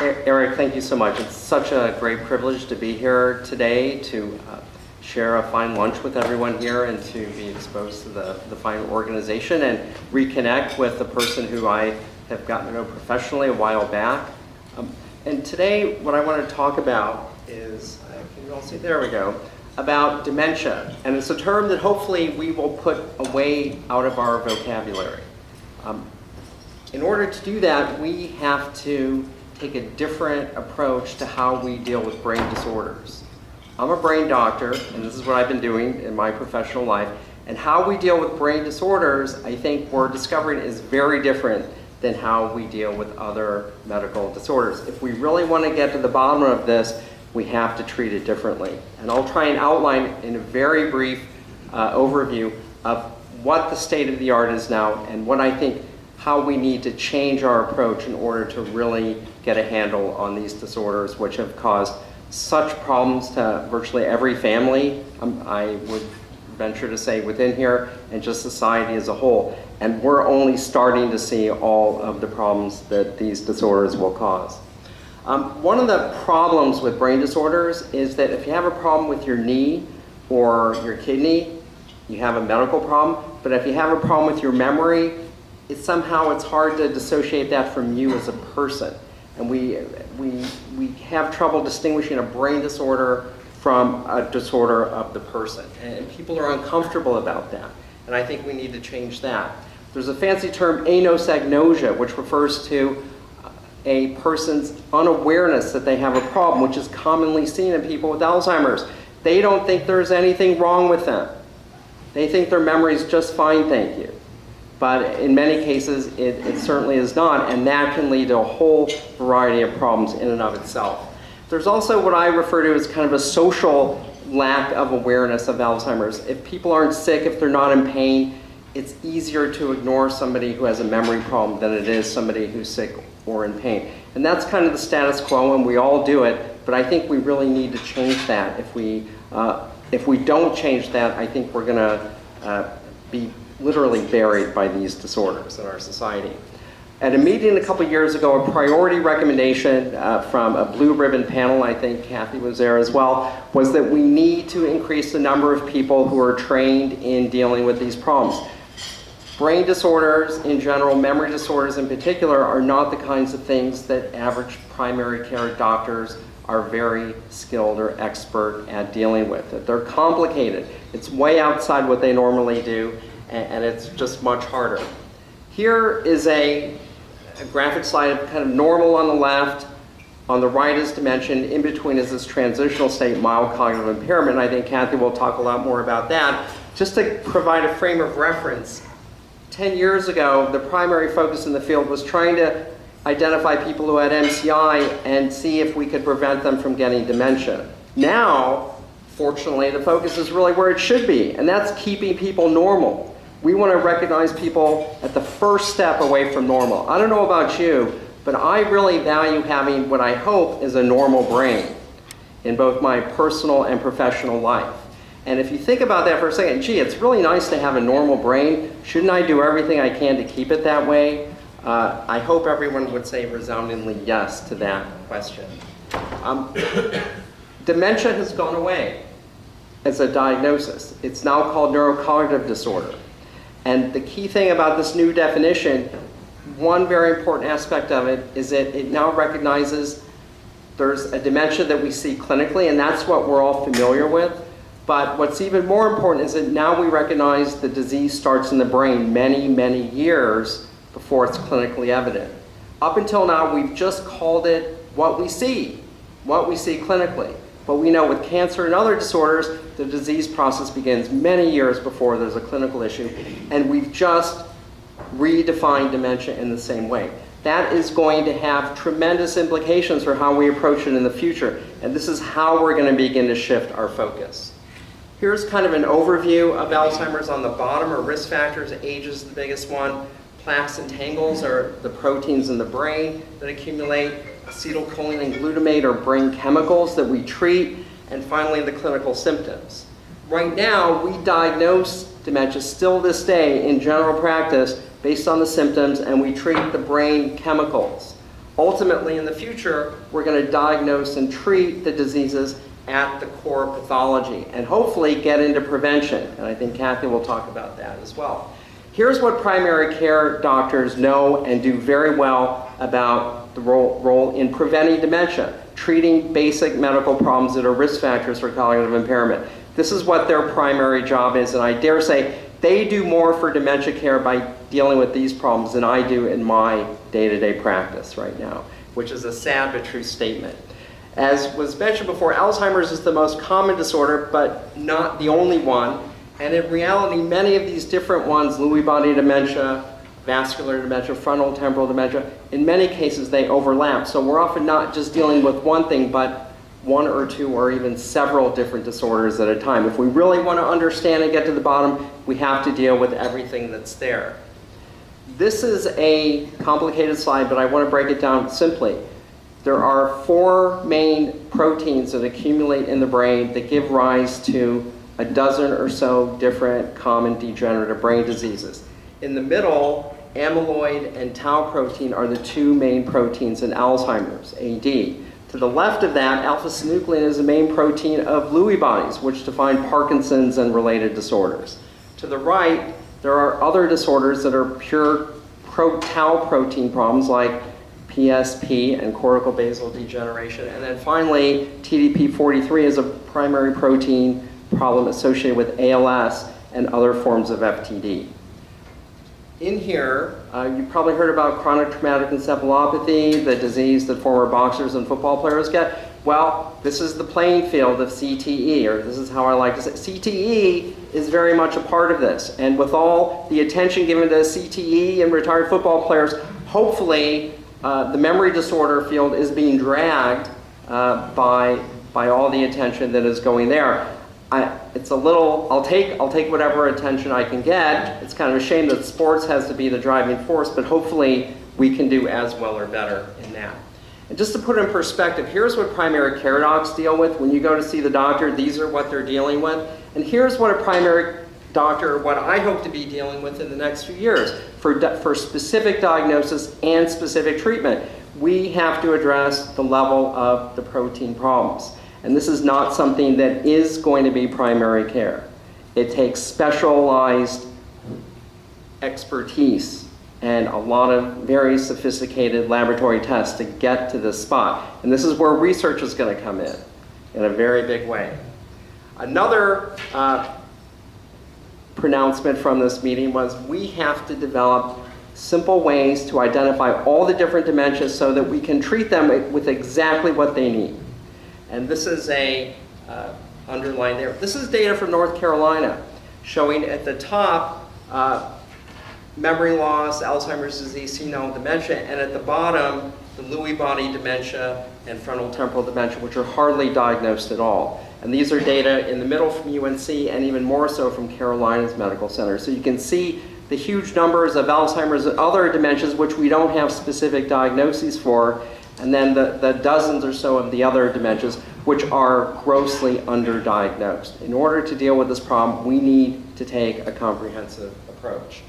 Eric, thank you so much. It's such a great privilege to be here today to share a fine lunch with everyone here and to be exposed to the fine organization and reconnect with the person who I have gotten to know professionally a while back. And today, what I want to talk about is, can you all see, there we go, about dementia. And it's a term that hopefully we will put away out of our vocabulary. In order to do that, we have to take a different approach to how we deal with brain disorders. I'm a brain doctor, and this is what I've been doing in my professional life. And how we deal with brain disorders, I think we're discovering, is very different than how we deal with other medical disorders. If we really want to get to the bottom of this, we have to treat it differently. And I'll try and outline in a very brief overview of what the state of the art is now and what I think how we need to change our approach in order to really get a handle on these disorders, which have caused such problems to virtually every family, I would venture to say within here, and just society as a whole. And we're only starting to see all of the problems that these disorders will cause. One of the problems with brain disorders is that if you have a problem with your knee or your kidney, you have a medical problem. But if you have a problem with your memory, it's hard to dissociate that from you as a person. And we have trouble distinguishing a brain disorder from a disorder of the person. And people are uncomfortable about that. And I think we need to change that. There's a fancy term, anosognosia, which refers to a person's unawareness that they have a problem, which is commonly seen in people with Alzheimer's. They don't think there's anything wrong with them. They think their memory is just fine, thank you. But in many cases, it certainly is not, and that can lead to a whole variety of problems in and of itself. There's also what I refer to as kind of a social lack of awareness of Alzheimer's. If people aren't sick, if they're not in pain, it's easier to ignore somebody who has a memory problem than it is somebody who's sick or in pain. And that's kind of the status quo, and we all do it, but I think we really need to change that. If we don't change that, I think we're gonna be literally buried by these disorders in our society. At a meeting a couple years ago, a priority recommendation from a blue ribbon panel, I think Kathy was there as well, was that we need to increase the number of people who are trained in dealing with these problems. Brain disorders in general, memory disorders in particular, are not the kinds of things that average primary care doctors are very skilled or expert at dealing with. They're complicated. It's way outside what they normally do, and it's just much harder. Here is a graphic slide of kind of normal on the left. On the right is dementia. In between is this transitional state, mild cognitive impairment. I think Kathy will talk a lot more about that. Just to provide a frame of reference, 10 years ago, the primary focus in the field was trying to identify people who had MCI and see if we could prevent them from getting dementia. Now, fortunately, the focus is really where it should be, and that's keeping people normal. We want to recognize people at the first step away from normal. I don't know about you, but I really value having what I hope is a normal brain in both my personal and professional life. And if you think about that for a second, gee, it's really nice to have a normal brain. Shouldn't I do everything I can to keep it that way? I hope everyone would say resoundingly yes to that question. Dementia has gone away as a diagnosis. It's now called neurocognitive disorder. And the key thing about this new definition, one very important aspect of it is that it now recognizes there's a dementia that we see clinically, and that's what we're all familiar with. But what's even more important is that now we recognize the disease starts in the brain many, many years before it's clinically evident. Up until now, we've just called it what we see clinically. But we know with cancer and other disorders, the disease process begins many years before there's a clinical issue, and we've just redefined dementia in the same way. That is going to have tremendous implications for how we approach it in the future, and this is how we're going to begin to shift our focus. Here's kind of an overview of Alzheimer's. On the bottom are risk factors. Age is the biggest one. Plaques and tangles are the proteins in the brain that accumulate. Acetylcholine and glutamate are brain chemicals that we treat. And finally, the clinical symptoms. Right now, we diagnose dementia still this day in general practice based on the symptoms, and we treat the brain chemicals. Ultimately, in the future, we're going to diagnose and treat the diseases at the core pathology and hopefully get into prevention. And I think Kathy will talk about that as well. Here's what primary care doctors know and do very well about the role in preventing dementia, treating basic medical problems that are risk factors for cognitive impairment. This is what their primary job is, and I dare say they do more for dementia care by dealing with these problems than I do in my day-to-day practice right now, which is a sad but true statement. As was mentioned before, Alzheimer's is the most common disorder, but not the only one. And in reality, many of these different ones, Lewy body dementia, vascular dementia, frontal temporal dementia, in many cases they overlap. So we're often not just dealing with one thing, but one or two or even several different disorders at a time. If we really want to understand and get to the bottom, we have to deal with everything that's there. This is a complicated slide, but I want to break it down simply. There are 4 main proteins that accumulate in the brain that give rise to a dozen or so different common degenerative brain diseases. In the middle, amyloid and tau protein are the 2 main proteins in Alzheimer's, AD. To the left of that, alpha-synuclein is the main protein of Lewy bodies, which define Parkinson's and related disorders. To the right, there are other disorders that are pure tau protein problems like PSP and cortical basal degeneration. And then finally, TDP43 is a primary protein problem associated with ALS and other forms of FTD. In here, you've probably heard about chronic traumatic encephalopathy, the disease that former boxers and football players get. Well, this is the playing field of CTE, or this is how I like to say CTE is very much a part of this. And with all the attention given to CTE and retired football players, hopefully the memory disorder field is being dragged by all the attention that is going there. It's a little, I'll take whatever attention I can get. It's kind of a shame that sports has to be the driving force, but hopefully we can do as well or better in that. And just to put it in perspective, here's what primary care docs deal with. When you go to see the doctor, these are what they're dealing with. And here's what a primary doctor, what I hope to be dealing with in the next few years for specific diagnosis and specific treatment. We have to address the level of the protein problems. And this is not something that is going to be primary care. It takes specialized expertise and a lot of very sophisticated laboratory tests to get to this spot. And this is where research is going to come in a very big way. Another pronouncement from this meeting was we have to develop simple ways to identify all the different dementias so that we can treat them with exactly what they need. And this is underlined there. This is data from North Carolina showing at the top memory loss, Alzheimer's disease, senile dementia, and at the bottom, the Lewy body dementia and frontal temporal dementia, which are hardly diagnosed at all. And these are data in the middle from UNC and even more so from Carolinas Medical Center. So you can see the huge numbers of Alzheimer's and other dementias which we don't have specific diagnoses for, and then the dozens or so of the other dementias which are grossly underdiagnosed. In order to deal with this problem, we need to take a comprehensive approach.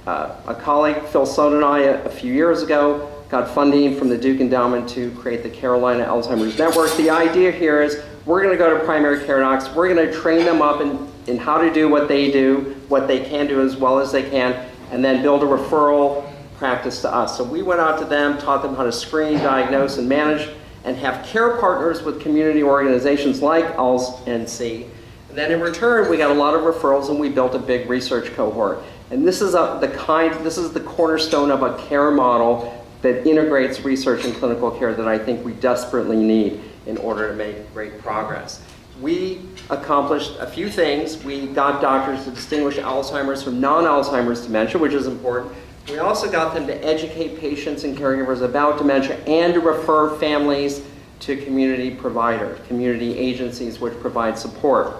A colleague, Phil Soto, and I, a few years ago, got funding from the Duke Endowment to create the Carolina Alzheimer's Network. The idea here is we're going to go to primary care docs, we're going to train them up in how to do what they do, what they can do as well as they can, and then build a referral practice to us. So we went out to them, taught them how to screen, diagnose, and manage, and have care partners with community organizations like ALZ-NC. And then in return, we got a lot of referrals, and we built a big research cohort. And this is the cornerstone of a care model that integrates research and clinical care that I think we desperately need in order to make great progress. We accomplished a few things. We got doctors to distinguish Alzheimer's from non-Alzheimer's dementia, which is important. We also got them to educate patients and caregivers about dementia and to refer families to community providers, community agencies which provide support.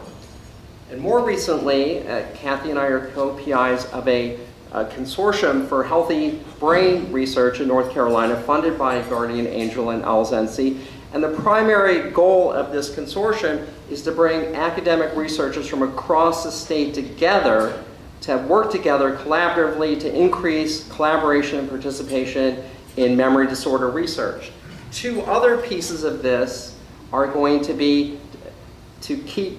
And more recently, Kathy and I are co-PIs of a consortium for healthy brain research in North Carolina funded by Guardian Angel and ALZ-NC. And the primary goal of this consortium is to bring academic researchers from across the state together to work together collaboratively to increase collaboration and participation in memory disorder research. Two other pieces of this are going to be to keep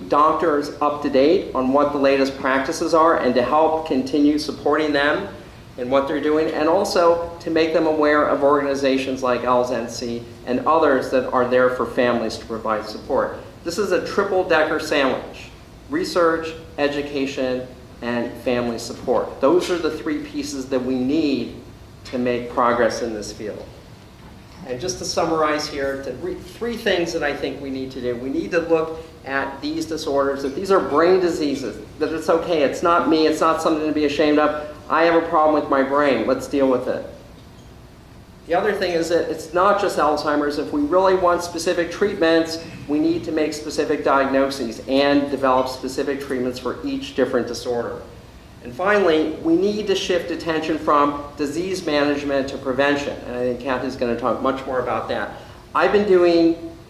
doctors up to date on what the latest practices are and to help continue supporting them in what they're doing, and also to make them aware of organizations like LZNC and others that are there for families to provide support. This is a triple-decker sandwich: research, education, and family support. Those are the three pieces that we need to make progress in this field. And just to summarize here, three things that I think we need to do. We need to look at these disorders, that these are brain diseases, that it's okay, it's not me, it's not something to be ashamed of. I have a problem with my brain, let's deal with it. The other thing is that it's not just Alzheimer's. If we really want specific treatments, we need to make specific diagnoses and develop specific treatments for each different disorder. And finally, we need to shift attention from disease management to prevention. And I think Kathy's going to talk much more about that. I've been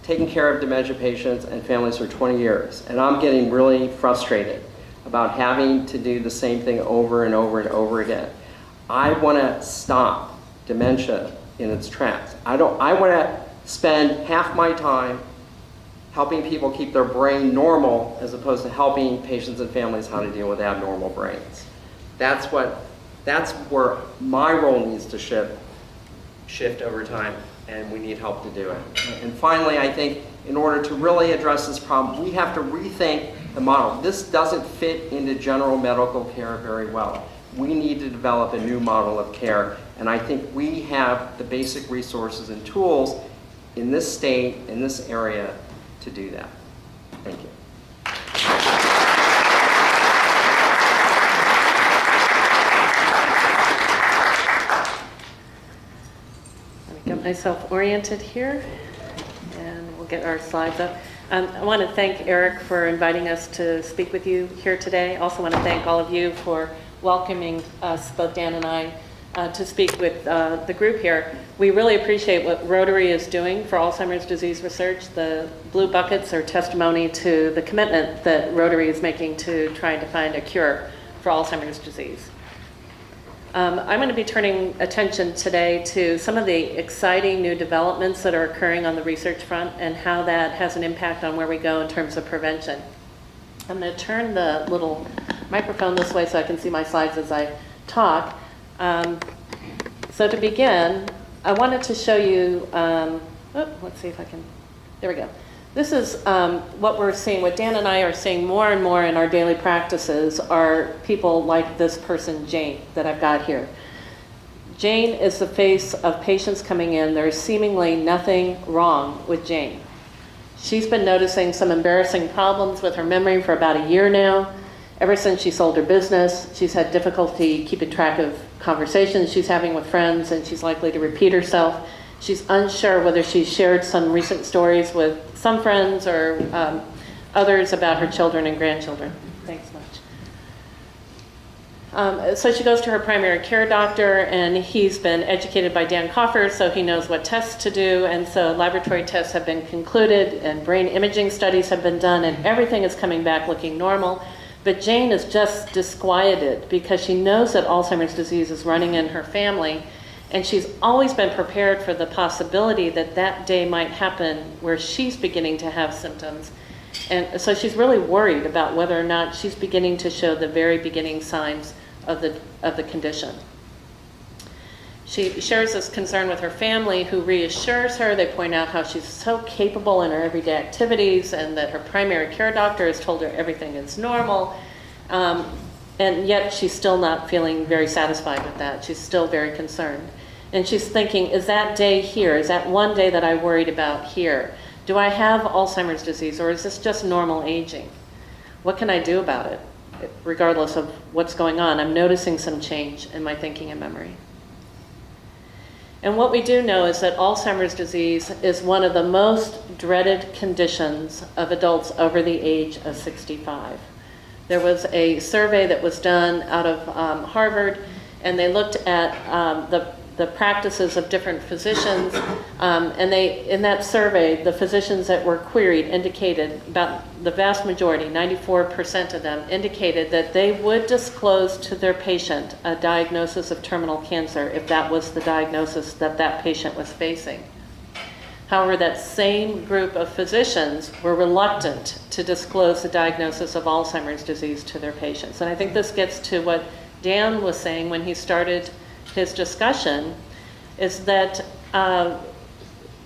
taking care of dementia patients and families for 20 years, and I'm getting really frustrated about having to do the same thing over and over and over again. I want to stop dementia in its tracks. I want to spend half my time helping people keep their brain normal as opposed to helping patients and families how to deal with abnormal brains. That's where my role needs to shift over time, and we need help to do it. And finally, I think in order to really address this problem, we have to rethink the model. This doesn't fit into general medical care very well. We need to develop a new model of care, and I think we have the basic resources and tools in this state, in this area, to do that. Thank you. Let me get myself oriented here, and we'll get our slides up. I want to thank Eric for inviting us to speak with you here today. I also want to thank all of you for welcoming us, both Dan and I, to speak with the group here. We really appreciate what Rotary is doing for Alzheimer's disease research. The blue buckets are testimony to the commitment that Rotary is making to trying to find a cure for Alzheimer's disease. I'm going to be turning attention today to some of the exciting new developments that are occurring on the research front and how that has an impact on where we go in terms of prevention. I'm going to turn the little microphone this way so I can see my slides as I talk. So to begin, I wanted to show you, let's see if I can, there we go. This is what we're seeing, what Dan and I are seeing more and more in our daily practices are people like this person, Jane, that I've got here. Jane is the face of patients coming in. There's seemingly nothing wrong with Jane. She's been noticing some embarrassing problems with her memory for about a year now. Ever since she sold her business, she's had difficulty keeping track of conversations she's having with friends, and she's likely to repeat herself. She's unsure whether she's shared some recent stories with some friends or others about her children and grandchildren. Thanks much. So she goes to her primary care doctor, and he's been educated by Dan Coffer, so he knows what tests to do. And so laboratory tests have been concluded, and brain imaging studies have been done, and everything is coming back looking normal. But Jane is just disquieted because she knows that Alzheimer's disease is running in her family, and she's always been prepared for the possibility that that day might happen where she's beginning to have symptoms. And so she's really worried about whether or not she's beginning to show the very beginning signs of the condition. She shares this concern with her family, who reassures her. They point out how she's so capable in her everyday activities and that her primary care doctor has told her everything is normal. And yet she's still not feeling very satisfied with that. She's still very concerned. And she's thinking, is that day here? Is that one day that I worried about here? Do I have Alzheimer's disease, or is this just normal aging? What can I do about it? Regardless of what's going on, I'm noticing some change in my thinking and memory. And what we do know is that Alzheimer's disease is one of the most dreaded conditions of adults over the age of 65. There was a survey that was done out of Harvard, and they looked at the practices of different physicians, and in that survey, the physicians that were queried indicated, about the vast majority, 94% of them, indicated that they would disclose to their patient a diagnosis of terminal cancer if that was the diagnosis that that patient was facing. However, that same group of physicians were reluctant to disclose the diagnosis of Alzheimer's disease to their patients. And I think this gets to what Dan was saying when he started his discussion, is that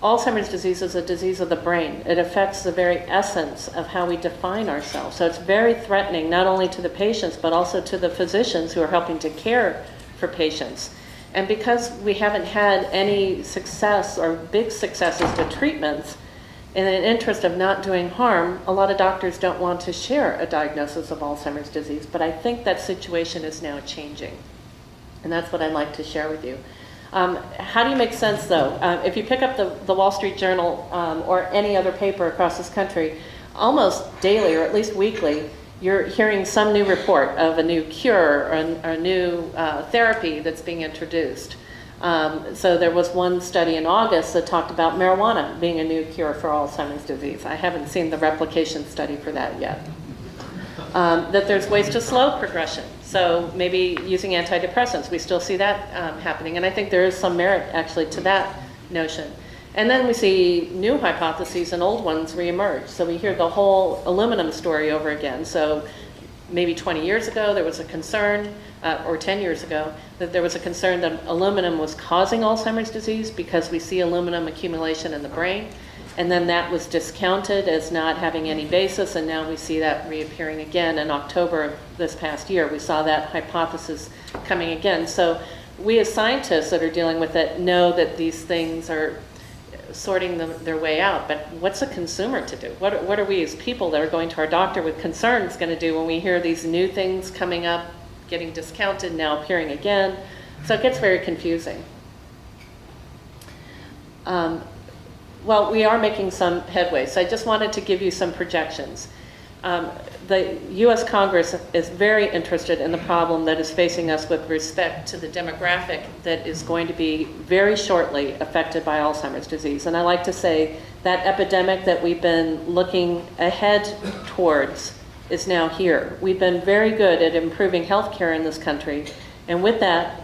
Alzheimer's disease is a disease of the brain. It affects the very essence of how we define ourselves. So it's very threatening, not only to the patients, but also to the physicians who are helping to care for patients. And because we haven't had any success or big successes with treatments, in an interest of not doing harm, a lot of doctors don't want to share a diagnosis of Alzheimer's disease. But I think that situation is now changing. And that's what I'd like to share with you. How do you make sense, though? If you pick up the Wall Street Journal or any other paper across this country, almost daily or at least weekly, you're hearing some new report of a new cure or a new therapy that's being introduced. So there was one study in August that talked about marijuana being a new cure for Alzheimer's disease. I haven't seen the replication study for that yet. That there's ways to slow progression. So maybe using antidepressants, we still see that happening. And I think there is some merit actually to that notion. And then we see new hypotheses and old ones reemerge. So we hear the whole aluminum story over again. So maybe 20 years ago there was a concern, or 10 years ago, that there was a concern that aluminum was causing Alzheimer's disease because we see aluminum accumulation in the brain. And then that was discounted as not having any basis, and now we see that reappearing again. In October of this past year, we saw that hypothesis coming again. So we as scientists that are dealing with it know that these things are sorting their way out, but what's a consumer to do? What are we as people that are going to our doctor with concerns going to do when we hear these new things coming up, getting discounted, now appearing again? So it gets very confusing. Well, we are making some headway, so I just wanted to give you some projections. The U.S. Congress is very interested in the problem that is facing us with respect to the demographic that is going to be very shortly affected by Alzheimer's disease. And I like to say that epidemic that we've been looking ahead towards is now here. We've been very good at improving healthcare in this country, and with that,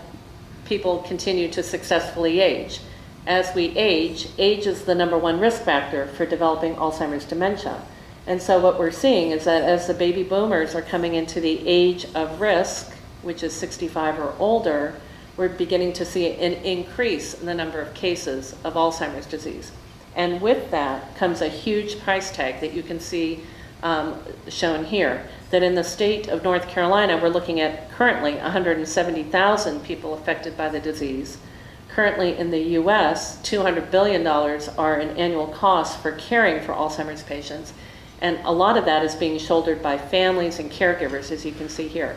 people continue to successfully age. As we age is the #1 risk factor for developing Alzheimer's dementia. And so what we're seeing is that as the baby boomers are coming into the age of risk, which is 65 or older, we're beginning to see an increase in the number of cases of Alzheimer's disease. And with that comes a huge price tag that you can see shown here, that in the state of North Carolina, we're looking at currently 170,000 people affected by the disease. Currently in the US, $200 billion are an annual cost for caring for Alzheimer's patients. And a lot of that is being shouldered by families and caregivers, as you can see here.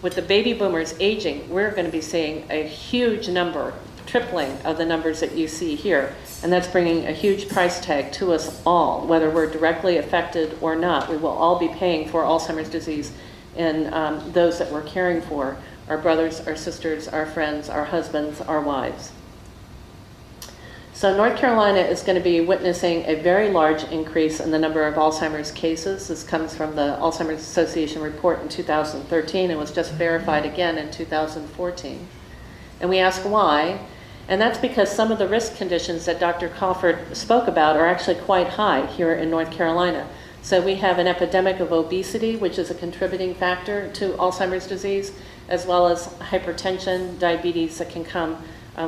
With the baby boomers aging, we're going to be seeing a huge number, tripling of the numbers that you see here. And that's bringing a huge price tag to us all, whether we're directly affected or not. We will all be paying for Alzheimer's disease and those that we're caring for, our brothers, our sisters, our friends, our husbands, our wives. So North Carolina is going to be witnessing a very large increase in the number of Alzheimer's cases. This comes from the Alzheimer's Association report in 2013 and was just verified again in 2014. And we ask why, and that's because some of the risk conditions that Dr. Crawford spoke about are actually quite high here in North Carolina. So we have an epidemic of obesity, which is a contributing factor to Alzheimer's disease, as well as hypertension, diabetes that can come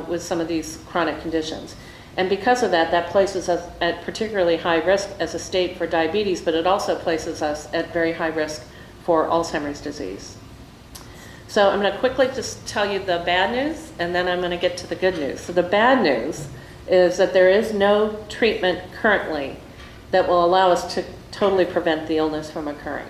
with some of these chronic conditions. And because of that, that places us at particularly high risk as a state for diabetes, but it also places us at very high risk for Alzheimer's disease. So I'm going to quickly just tell you the bad news, and then I'm going to get to the good news. So the bad news is that there is no treatment currently that will allow us to totally prevent the illness from occurring.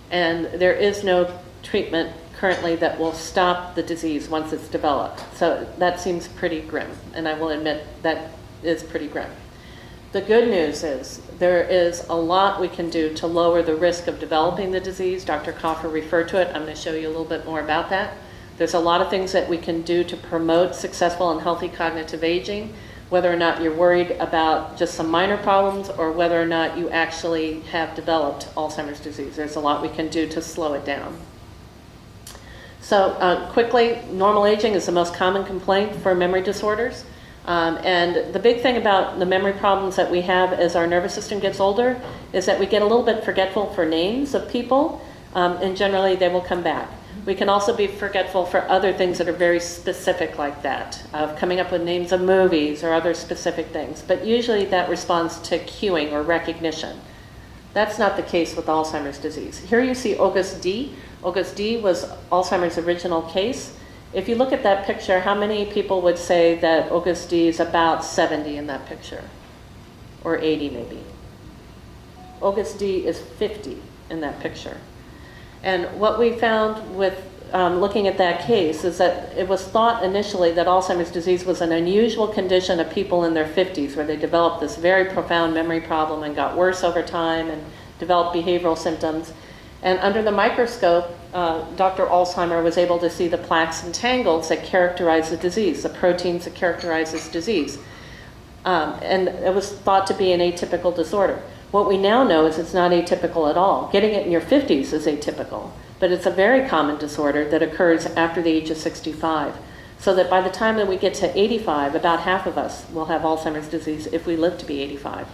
And there is no treatment currently that will stop the disease once it's developed. So that seems pretty grim, and I will admit that is pretty grim. The good news is there is a lot we can do to lower the risk of developing the disease. Dr. Coffer referred to it. I'm going to show you a little bit more about that. There's a lot of things that we can do to promote successful and healthy cognitive aging, whether or not you're worried about just some minor problems or whether or not you actually have developed Alzheimer's disease. There's a lot we can do to slow it down. So quickly, normal aging is the most common complaint for memory disorders. And the big thing about the memory problems that we have as our nervous system gets older is that we get a little bit forgetful for names of people, and generally they will come back. We can also be forgetful for other things that are very specific like that, of coming up with names of movies or other specific things. But usually that responds to cueing or recognition. That's not the case with Alzheimer's disease. Here you see August D. August D was Alzheimer's original case. If you look at that picture, how many people would say that August D is about 70 in that picture? Or 80 maybe. August D is 50 in that picture. And what we found with looking at that case is that it was thought initially that Alzheimer's disease was an unusual condition of people in their 50s, where they developed this very profound memory problem and got worse over time and developed behavioral symptoms. And under the microscope, Dr. Alzheimer was able to see the plaques and tangles that characterize the disease, the proteins that characterize this disease. And it was thought to be an atypical disorder. What we now know is it's not atypical at all. Getting it in your 50s is atypical, but it's a very common disorder that occurs after the age of 65. So that by the time that we get to 85, about half of us will have Alzheimer's disease if we live to be 85.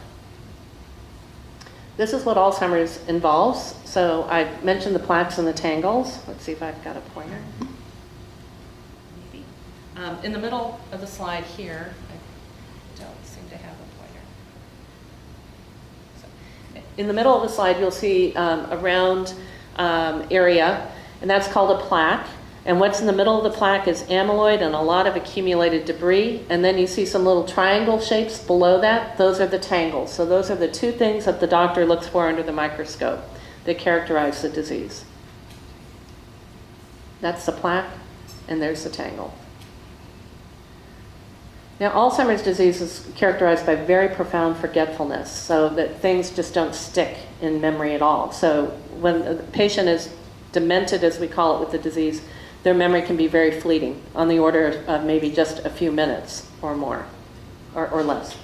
This is what Alzheimer's involves. So I mentioned the plaques and the tangles. Let's see if I've got a pointer. Maybe. In the middle of the slide here, I don't seem to have a pointer. So, in the middle of the slide, you'll see a round area, and that's called a plaque. And what's in the middle of the plaque is amyloid and a lot of accumulated debris. And then you see some little triangle shapes below that. Those are the tangles. So those are the two things that the doctor looks for under the microscope that characterize the disease. That's the plaque, and there's the tangle. Now, Alzheimer's disease is characterized by very profound forgetfulness, so that things just don't stick in memory at all. So when the patient is demented, as we call it with the disease, their memory can be very fleeting, on the order of maybe just a few minutes or more, or less.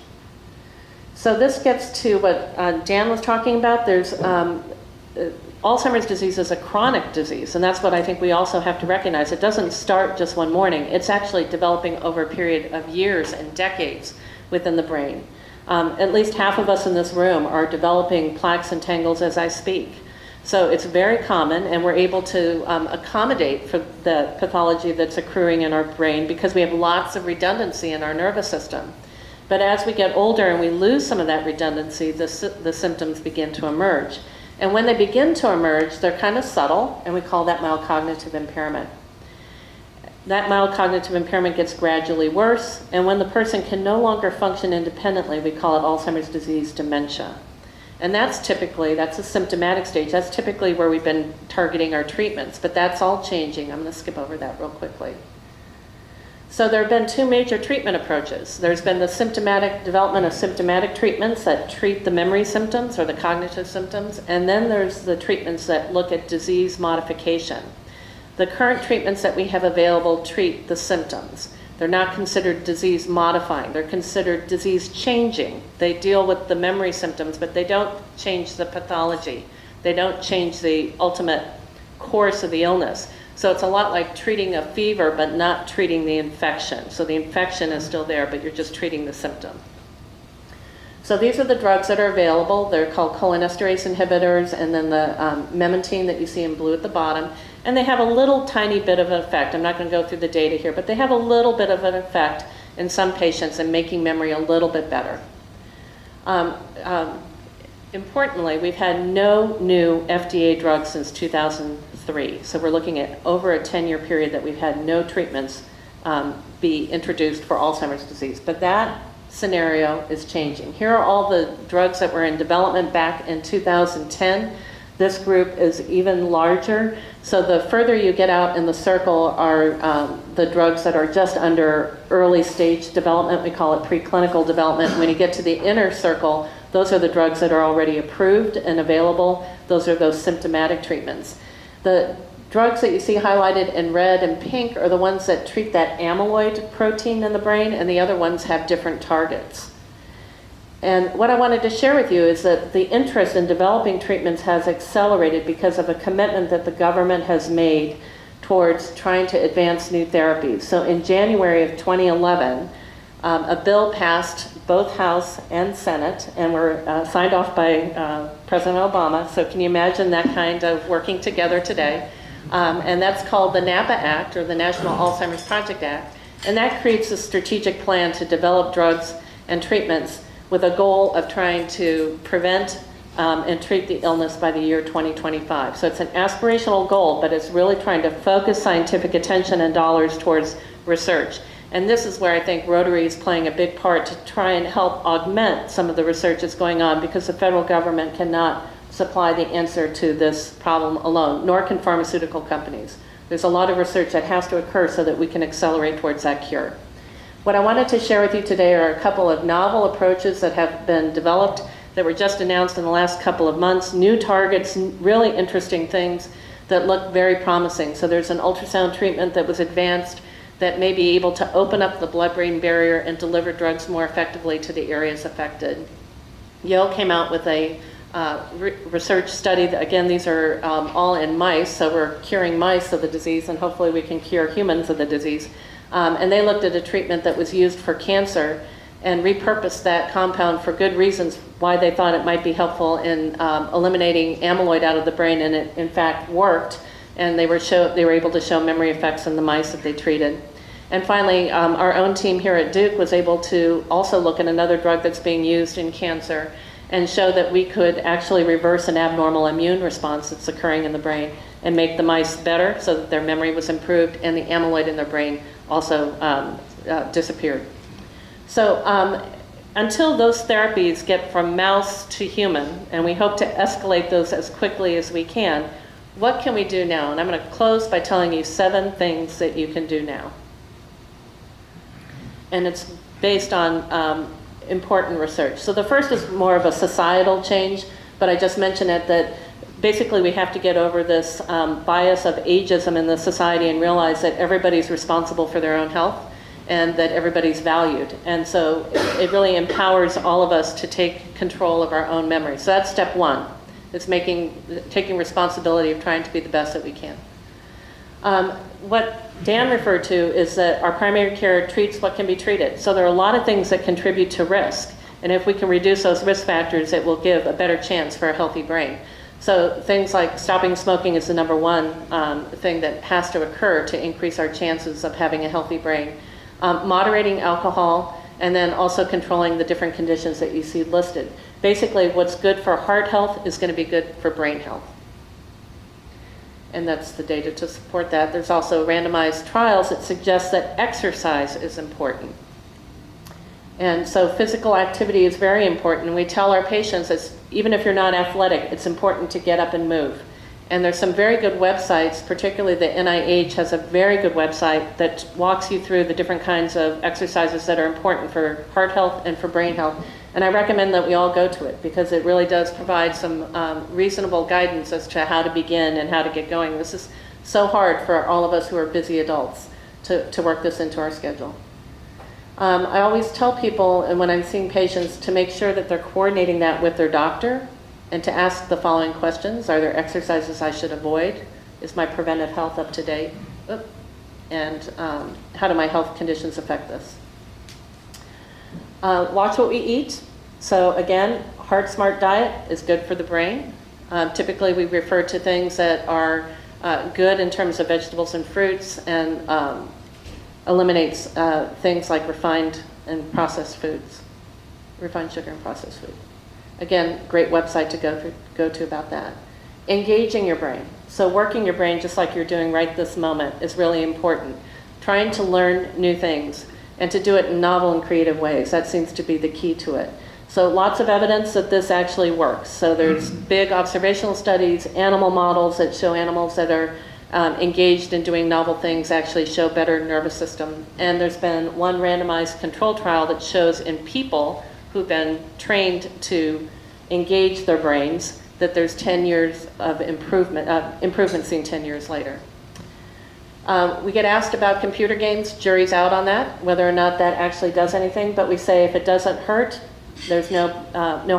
So this gets to what Dan was talking about. There's Alzheimer's disease is a chronic disease, and that's what I think we also have to recognize. It doesn't start just one morning. It's actually developing over a period of years and decades within the brain. At least half of us in this room are developing plaques and tangles as I speak. So it's very common, and we're able to accommodate for the pathology that's accruing in our brain because we have lots of redundancy in our nervous system. But as we get older and we lose some of that redundancy, the symptoms begin to emerge. And when they begin to emerge, they're kind of subtle, and we call that mild cognitive impairment. That mild cognitive impairment gets gradually worse, and when the person can no longer function independently, we call it Alzheimer's disease dementia. And that's a symptomatic stage. That's typically where we've been targeting our treatments, but that's all changing. I'm going to skip over that real quickly. So there have been two major treatment approaches. There's been the development of symptomatic treatments that treat the memory symptoms or the cognitive symptoms, and then there's the treatments that look at disease modification. The current treatments that we have available treat the symptoms. They're not considered disease modifying. They're considered disease changing. They deal with the memory symptoms, but they don't change the pathology. They don't change the ultimate course of the illness. So it's a lot like treating a fever, but not treating the infection. So the infection is still there, but you're just treating the symptom. So these are the drugs that are available. They're called cholinesterase inhibitors, and then the memantine that you see in blue at the bottom. And they have a little tiny bit of an effect. I'm not going to go through the data here, but they have a little bit of an effect in some patients in making memory a little bit better. Importantly, we've had no new FDA drugs since 2003. So we're looking at over a 10-year period that we've had no treatments be introduced for Alzheimer's disease. But that scenario is changing. Here are all the drugs that were in development back in 2010. This group is even larger. So the further you get out in the circle are the drugs that are just under early stage development. We call it preclinical development. When you get to the inner circle, those are the drugs that are already approved and available. Those are those symptomatic treatments. The drugs that you see highlighted in red and pink are the ones that treat that amyloid protein in the brain, and the other ones have different targets. And what I wanted to share with you is that the interest in developing treatments has accelerated because of a commitment that the government has made towards trying to advance new therapies. So in January of 2011, a bill passed both House and Senate and were signed off by President Obama. So can you imagine that kind of working together today? And that's called the NAPA Act, or the National Alzheimer's Project Act. And that creates a strategic plan to develop drugs and treatments with a goal of trying to prevent and treat the illness by the year 2025. So it's an aspirational goal, but it's really trying to focus scientific attention and dollars towards research. And this is where I think Rotary is playing a big part to try and help augment some of the research that's going on, because the federal government cannot supply the answer to this problem alone, nor can pharmaceutical companies. There's a lot of research that has to occur so that we can accelerate towards that cure. What I wanted to share with you today are a couple of novel approaches that have been developed that were just announced in the last couple of months, new targets, really interesting things that look very promising. So there's an ultrasound treatment that was advanced that may be able to open up the blood-brain barrier and deliver drugs more effectively to the areas affected. Yale came out with a research study that, again, these are all in mice, so we're curing mice of the disease, and hopefully we can cure humans of the disease. And they looked at a treatment that was used for cancer and repurposed that compound for good reasons why they thought it might be helpful in eliminating amyloid out of the brain, and it in fact worked. And they were able to show memory effects in the mice that they treated. And finally, our own team here at Duke was able to also look at another drug that's being used in cancer and show that we could actually reverse an abnormal immune response that's occurring in the brain and make the mice better so that their memory was improved and the amyloid in their brain also disappeared. So until those therapies get from mouse to human, and we hope to escalate those as quickly as we can, what can we do now? And I'm going to close by telling you 7 things that you can do now. And it's based on important research. So the first is more of a societal change, but I just mentioned it, that basically we have to get over this bias of ageism in the society and realize that everybody's responsible for their own health and that everybody's valued. And so it really empowers all of us to take control of our own memory. So that's step 1. It's taking responsibility of trying to be the best that we can. What Dan referred to is that our primary care treats what can be treated. So there are a lot of things that contribute to risk. And if we can reduce those risk factors, it will give a better chance for a healthy brain. So things like stopping smoking is the number 1 thing that has to occur to increase our chances of having a healthy brain. Moderating alcohol, and then also controlling the different conditions that you see listed. Basically, what's good for heart health is going to be good for brain health. And that's the data to support that. There's also randomized trials that suggest that exercise is important. And so physical activity is very important. And we tell our patients that even if you're not athletic, it's important to get up and move. And there's some very good websites, particularly the NIH has a very good website that walks you through the different kinds of exercises that are important for heart health and for brain health. And I recommend that we all go to it because it really does provide some reasonable guidance as to how to begin and how to get going. This is so hard for all of us who are busy adults to work this into our schedule. I always tell people, and when I'm seeing patients, to make sure that they're coordinating that with their doctor and to ask the following questions. Are there exercises I should avoid? Is my preventive health up to date? And how do my health conditions affect this? Watch what we eat. So again, heart smart diet is good for the brain. Typically we refer to things that are good in terms of vegetables and fruits, and eliminates things like refined and processed foods, refined sugar and processed food. Again, great website to go to about that. Engaging your brain. So working your brain just like you're doing right this moment is really important. Trying to learn new things and to do it in novel and creative ways. That seems to be the key to it. So lots of evidence that this actually works. So there's big observational studies, animal models that show animals that are engaged in doing novel things actually show better nervous system. And there's been one randomized control trial that shows in people who've been trained to engage their brains that there's 10 years of improvement seen 10 years later. We get asked about computer games. Jury's out on that, whether or not that actually does anything. But we say if it doesn't hurt, there's no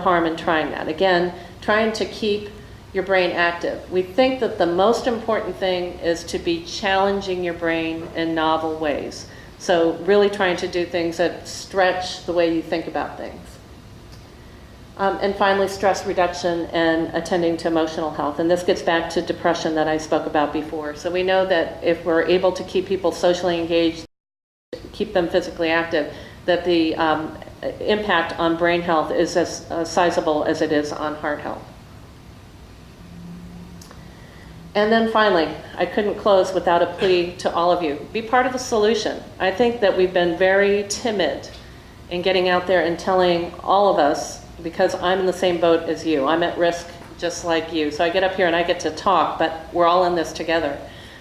harm in trying that. Again, trying to keep your brain active. We think that the most important thing is to be challenging your brain in novel ways. So really trying to do things that stretch the way you think about things. And finally, stress reduction and attending to emotional health. And this gets back to depression that I spoke about before. So we know that if we're able to keep people socially engaged, keep them physically active, that the impact on brain health is as sizable as it is on heart health. And then finally, I couldn't close without a plea to all of you. Be part of the solution. I think that we've been very timid in getting out there and telling all of us, because I'm in the same boat as you. I'm at risk just like you. So I get up here and I get to talk, but we're all in this together.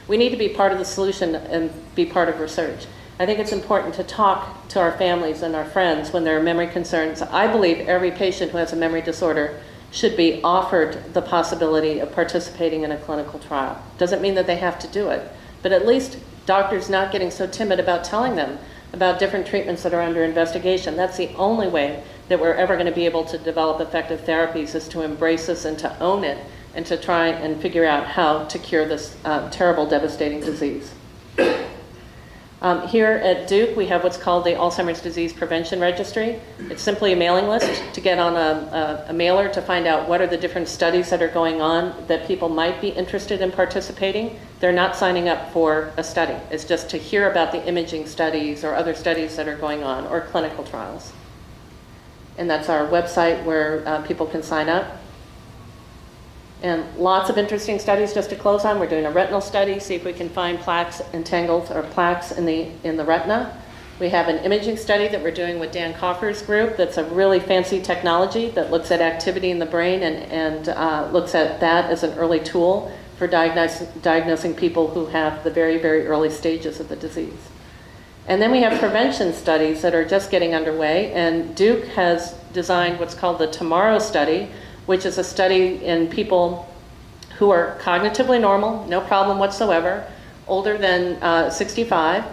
We need to be part of the solution and be part of research. I think it's important to talk to our families and our friends when there are memory concerns. I believe every patient who has a memory disorder should be offered the possibility of participating in a clinical trial. Doesn't mean that they have to do it, but at least doctors not getting so timid about telling them about different treatments that are under investigation. That's the only way that we're ever going to be able to develop effective therapies, is to embrace this and to own it and to try and figure out how to cure this terrible, devastating disease. Here at Duke, we have what's called the Alzheimer's Disease Prevention Registry. It's simply a mailing list to get on a mailer to find out what are the different studies that are going on that people might be interested in participating. They're not signing up for a study. It's just to hear about the imaging studies or other studies that are going on, or clinical trials. And that's our website where people can sign up. And lots of interesting studies just to close on. We're doing a retinal study, see if we can find plaques and tangles or plaques in the retina. We have an imaging study that we're doing with Dan Coffer's group that's a really fancy technology that looks at activity in the brain and looks at that as an early tool for diagnosing people who have the very, very early stages of the disease. And then we have prevention studies that are just getting underway, and Duke has designed what's called the TOMMORROW study, which is a study in people who are cognitively normal, no problem whatsoever, older than 65,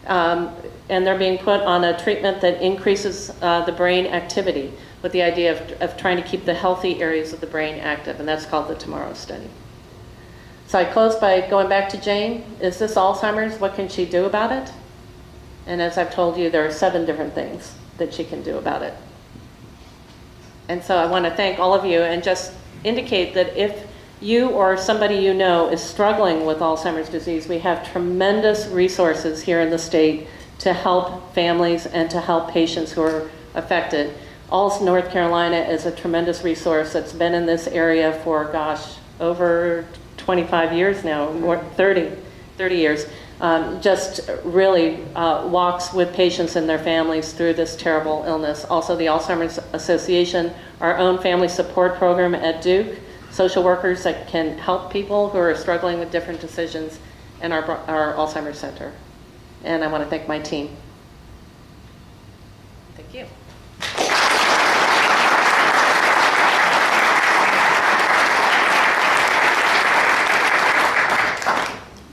and they're being put on a treatment that increases the brain activity with the idea of trying to keep the healthy areas of the brain active, and that's called the TOMMORROW study. So I close by going back to Jane. Is this Alzheimer's? What can she do about it? And as I've told you, there are 7 different things that she can do about it. And so I want to thank all of you and just indicate that if you or somebody you know is struggling with Alzheimer's disease, we have tremendous resources here in the state to help families and to help patients who are affected. ALS North Carolina is a tremendous resource that's been in this area for, gosh, over 25 years now, more 30 years. Just really walks with patients and their families through this terrible illness. Also, the Alzheimer's Association, our own family support program at Duke, social workers that can help people who are struggling with different decisions, and our Alzheimer's Center. And I want to thank my team. Thank you.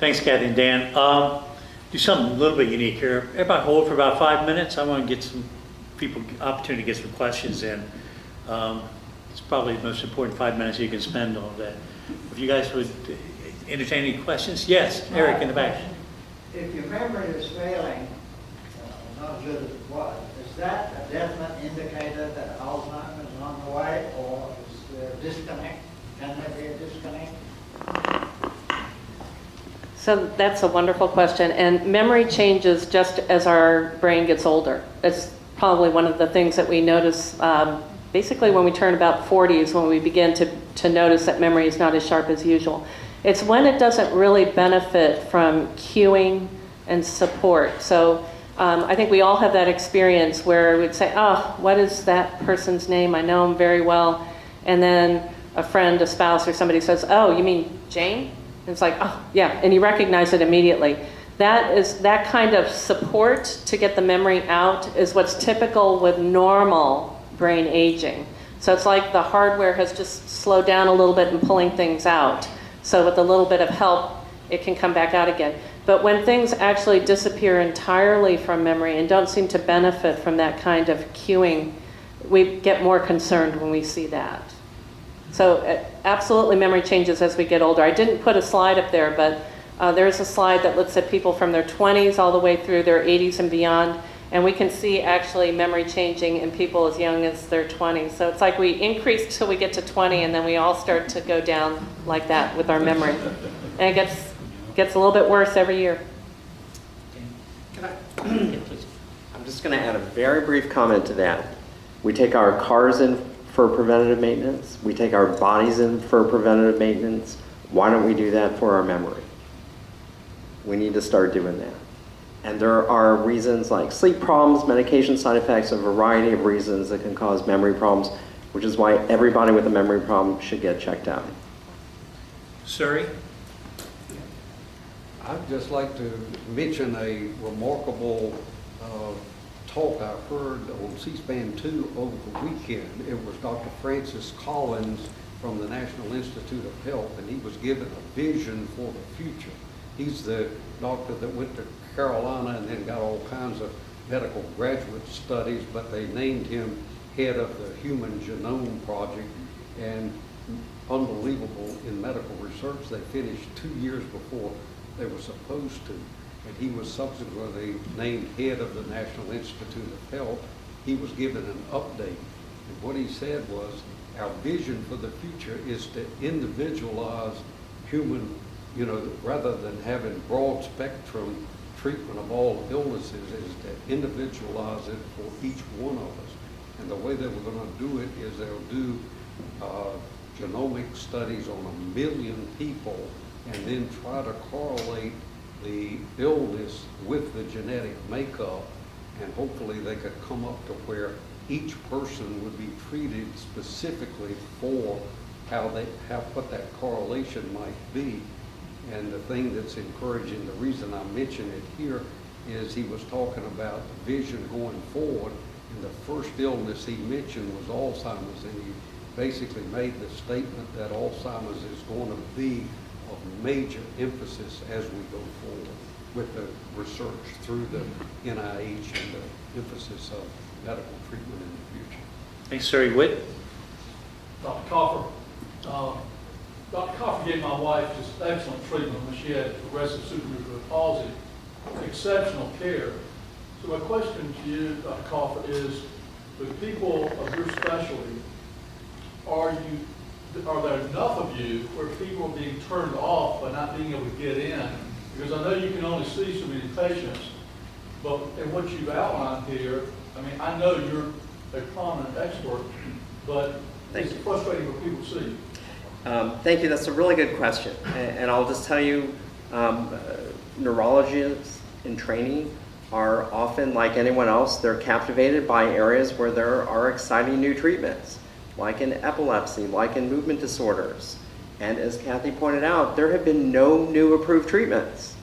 Thanks, Kathy and Dan. Do something a little bit unique here. Everybody hold for about 5 minutes. I want to get some people opportunity to get some questions in. It's probably the most important 5 minutes you can spend on that. If you guys would entertain any questions. Yes, Eric in the back. If your memory is failing, not as good as it was, is that a definite indicator that Alzheimer's is on the way, or is there a disconnect? Can there be a disconnect? So that's a wonderful question. And memory changes just as our brain gets older. It's probably one of the things that we notice basically when we turn about 40 is when we begin to notice that memory is not as sharp as usual. It's when it doesn't really benefit from cueing and support. So I think we all have that experience where we'd say, oh, what is that person's name? I know him very well. And then a friend, a spouse, or somebody says, oh, you mean Jane? And it's like, oh, yeah, and you recognize it immediately. That kind of support to get the memory out is what's typical with normal brain aging. So it's like the hardware has just slowed down a little bit in pulling things out. So with a little bit of help, it can come back out again. But when things actually disappear entirely from memory and don't seem to benefit from that kind of cueing, we get more concerned when we see that. So absolutely memory changes as we get older. I didn't put a slide up there, but there's a slide that looks at people from their 20s all the way through their 80s and beyond. And we can see actually memory changing in people as young as their 20s. So it's like we increase till we get to 20, and then we all start to go down like that with our memory. And it gets a little bit worse every year. I'm just going to add a very brief comment to that. We take our cars in for preventative maintenance. We take our bodies in for preventative maintenance. Why don't we do that for our memory? We need to start doing that. And there are reasons like sleep problems, medication side effects, a variety of reasons that can cause memory problems, which is why everybody with a memory problem should get checked out. Suri? I'd just like to mention a remarkable talk I heard on C-SPAN 2 over the weekend. It was Dr. Francis Collins from the National Institute of Health, and he was given a vision for the future. He's the doctor that went to Carolina and then got all kinds of medical graduate studies, but they named him head of the Human Genome Project. And unbelievable, in medical research, they finished 2 years before they were supposed to. And he was subsequently named head of the National Institute of Health. He was given an update. And what he said was, our vision for the future is to individualize human, rather than having broad spectrum treatment of all illnesses, is to individualize it for each one of us. And the way that we're going to do it is they'll do genomic studies on 1 million people and then try to correlate the illness with the genetic makeup, and hopefully they could come up to where each person would be treated specifically for what that correlation might be. And the thing that's encouraging, the reason I mention it here, is he was talking about the vision going forward, and the first illness he mentioned was Alzheimer's, and he basically made the statement that Alzheimer's is going to be of major emphasis as we go forward with the research through the NIH and the emphasis of medical treatment in the future. Thanks, Suri. Whit? Dr. Coffer. Dr. Coffer gave my wife just excellent treatment when she had progressive supranuclear palsy, exceptional care. So my question to you, Dr. Coffer, is with people of your specialty, are there enough of you where people are being turned off by not being able to get in? Because I know you can only see so many patients, but in what you've outlined here, I mean, I know you're a prominent expert, but it's frustrating for people to see. Thank you. That's a really good question. And I'll just tell you, neurologists in training are often, like anyone else, they're captivated by areas where there are exciting new treatments, like in epilepsy, like in movement disorders. And as Kathy pointed out, there have been no new approved treatments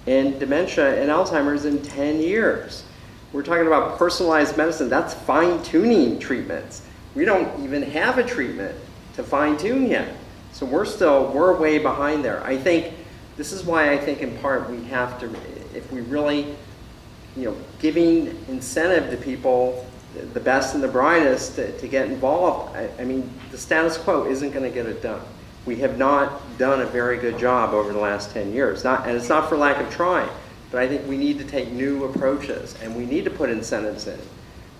in dementia and Alzheimer's in 10 years. We're talking about personalized medicine. That's fine-tuning treatments. We don't even have a treatment to fine-tune yet. So we're way behind there. I think this is why I think in part we have to, if we really, giving incentive to people, the best and the brightest to get involved. I mean, the status quo isn't going to get it done. We have not done a very good job over the last 10 years. And it's not for lack of trying, but I think we need to take new approaches, and we need to put incentives in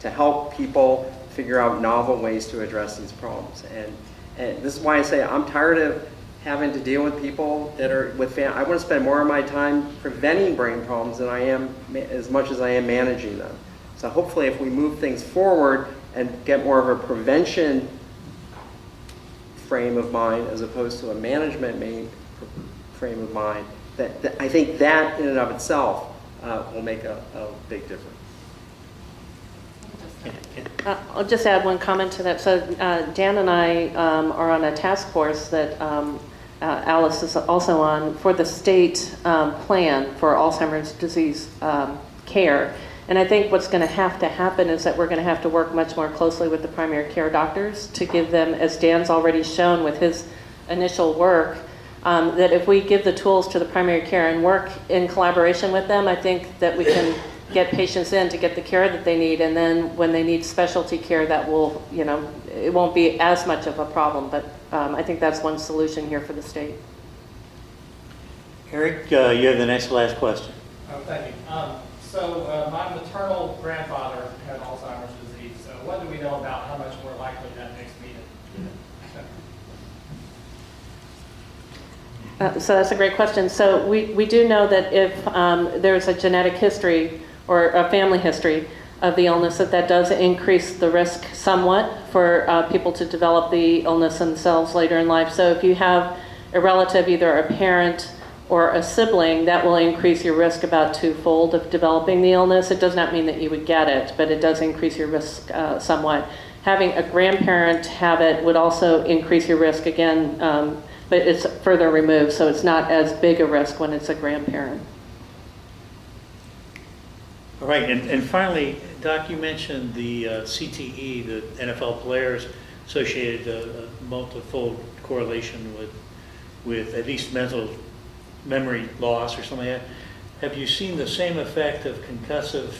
to help people figure out novel ways to address these problems. And this is why I say I'm tired of having to deal with people that are with I want to spend more of my time preventing brain problems than I am, as much as I am managing them. So hopefully if we move things forward and get more of a prevention frame of mind as opposed to a management frame of mind, that I think that in and of itself will make a big difference. I'll just add one comment to that. So Dan and I are on a task force that Alice is also on for the state plan for Alzheimer's disease care. And I think what's going to happen is that we're going to have to work much more closely with the primary care doctors to give them, as Dan's already shown with his initial work, that if we give the tools to the primary care and work in collaboration with them, I think that we can get patients in to get the care that they need. And then when they need specialty care, that will, it won't be as much of a problem. But I think that's one solution here for the state. Eric, you have the next last question. Oh, thank you. My maternal grandfather had Alzheimer's disease. So what do we know about how much more likely that makes me to? So that's a great question. So we do know that if there's a genetic history or a family history of the illness, that does increase the risk somewhat for people to develop the illness themselves later in life. So if you have a relative, either a parent or a sibling, that will increase your risk about twofold of developing the illness. It does not mean that you would get it, but it does increase your risk somewhat. Having a grandparent have it would also increase your risk again, but it's further removed, so it's not as big a risk when it's a grandparent. All right, and finally, Doc, you mentioned the CTE, the NFL players associated a multifold correlation with at least mental memory loss or something like that. Have you seen the same effect of concussive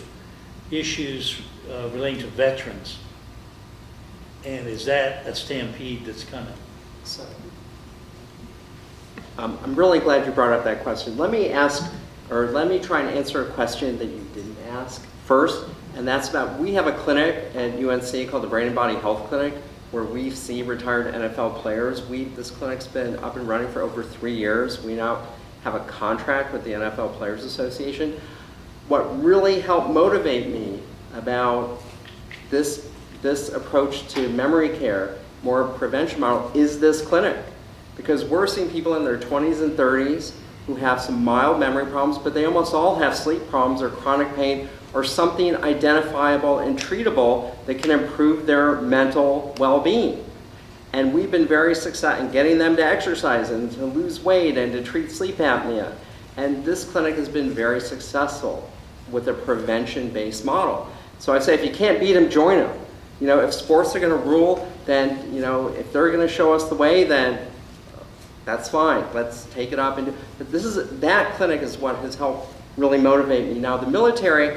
issues relating to veterans? And is that a stampede that's coming? I'm really glad you brought up that question. Let me try and answer a question that you didn't ask first, and that's about, we have a clinic at UNC called the Brain and Body Health Clinic where we see retired NFL players. This clinic's been up and running for over 3 years. We now have a contract with the NFL Players Association. What really helped motivate me about this approach to memory care, more prevention model, is this clinic. Because we're seeing people in their 20s and 30s who have some mild memory problems, but they almost all have sleep problems or chronic pain or something identifiable and treatable that can improve their mental well-being. And we've been very successful in getting them to exercise and to lose weight and to treat sleep apnea. And this clinic has been very successful with a prevention-based model. So I say if you can't beat them, join them. If sports are going to rule, then, if they're going to show us the way, then that's fine. Let's take it up. But that clinic is what has helped really motivate me. Now, the military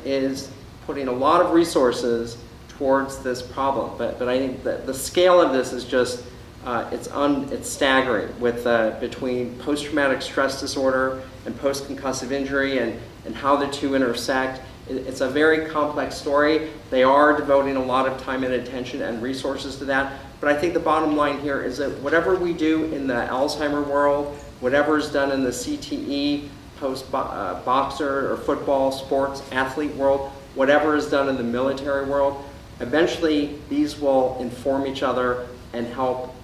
is putting a lot of resources towards this problem, but I think that the scale of this is just it's staggering with between post-traumatic stress disorder and post-concussive injury and how the two intersect. It's a very complex story. They are devoting a lot of time and attention and resources to that. But I think the bottom line here is that whatever we do in the Alzheimer world, whatever is done in the CTE, post-boxer or football, sports, athlete world, whatever is done in the military world, eventually these will inform each other and help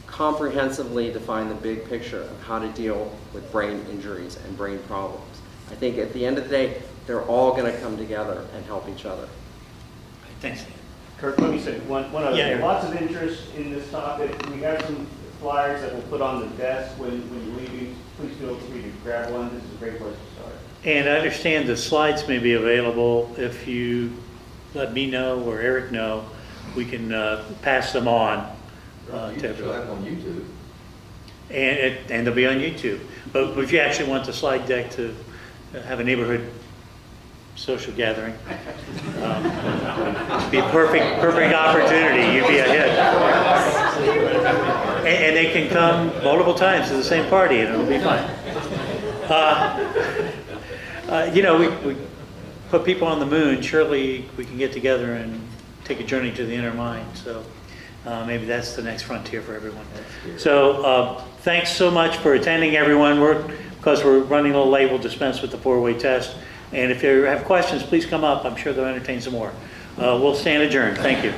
comprehensively define the big picture of how to deal with brain injuries and brain problems. I think at the end of the day, they're all going to come together and help each other. Thanks. Kirk, let me say one other Yeah. thing. Lots of interest in this topic. We have some flyers that we'll put on the desk when you're leaving. Please feel free to grab one. This is a great place to start. And I understand the slides may be available. If you let me know or Eric know, we can pass them on to everyone. On YouTube. And they'll be on YouTube. But if you actually want the slide deck to have a neighborhood social gathering, it'd be a perfect opportunity. You'd be a hit. And they can come multiple times to the same party and it'll be fine. We put people on the moon. Surely we can get together and take a journey to the inner mind. So maybe that's the next frontier for everyone. So thanks so much for attending, everyone. Because we're running a little late, we'll dispense with the 4-way test. And if you have questions, please come up. I'm sure they'll entertain some more. We'll stand adjourned. Thank you.